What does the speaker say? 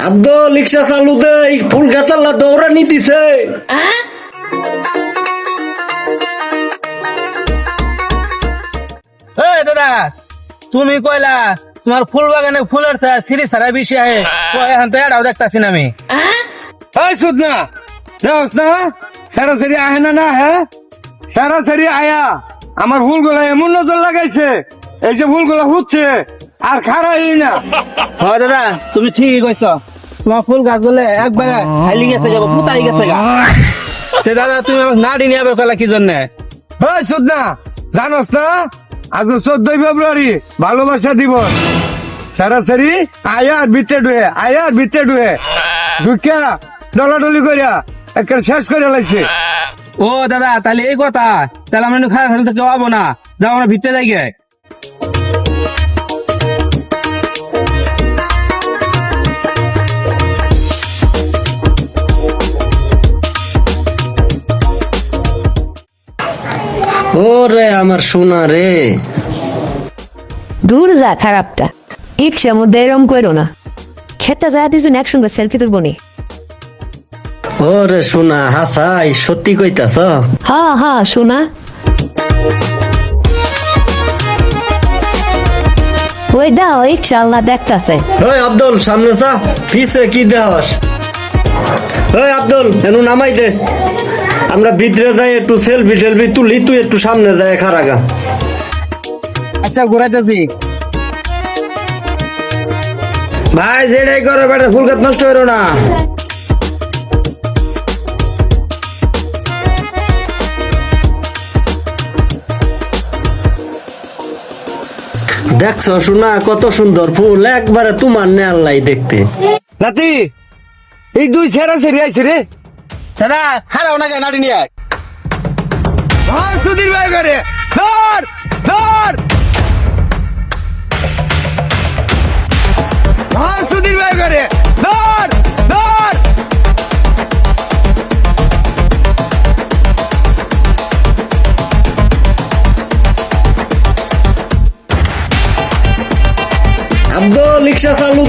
আব্দুল রিক্সা চালু দে, ফুল গাছাল্লা দৌড়ানি দিছে। দাদা তুমি কইলা তোমার ফুল বাগানে ফুলের সিঁড়ি ছাড়া বেশি আহে, এখন তো এটাও দেখতাছি না আমি। শুধ না দেখ না সারাসারি আহে না না হ্যাঁ সারাসারি আয়া আমার ফুলগুলা এমন নজর লাগাইছে, এই যে ফুলগুলা হচ্ছে আর খারাই না। হয় দাদা তুমি ঠিকই কইছ, তোমার ফুল গাছ বলে একবার হাইলি গেছে গা, পুতাই গেছে গা। দাদা তুমি আমাকে না ডিনি আবার কইলা কি জন্য? শুধ না জানোস না আজ 14 ফেব্রুয়ারি ভালোবাসা দিবস। সারাসারি আয়া আর বিতে ডুয়ে ঢুকিয়া ডলাডলি করিয়া একটা শেষ করে লাইছে। ও দাদা তাহলে এই কথা, তাহলে আমরা খারাপ তো কেউ হবো না, যাও আমরা ভিতরে যাই গে। ওরে আমার সোনা রে, দূর যা খারাপটা, ইচ্ছার মধ্যে এরম করো না। খেতে যা দুজন একসঙ্গে সেলফি তুলবো নি। ওরে সোনা হাসাই সত্যি কইতাছ? হ্যাঁ হ্যাঁ শোনা, ওই দাও ইনশাআল্লাহ দেখতাছে। ওই আব্দুল সামনে যা, পিছে কি দেহস? ওই আব্দুল এনু নামাই দে, আমরা ভিতরে যাই একটু সেলফি টেলফি তুলি, তুই একটু সামনে যায় খারাগা। আচ্ছা ঘুরাইতেছি। ভাই যেটাই করো বেটা ফুল গাছ নষ্ট হইল না। দেখছো শোনা কত সুন্দর ফুল, একবারে তোমার নেয়াল্লাই দেখতে। নাতি এই দুই সারাসারি আইছে রে। দাদা খারাপ না কেন নাটি নিয়ে আয়। সুধীর ভাই করে ধর ধর সুধীর ভাই করে ধর ধর। আব্দুল রিক্সা চালু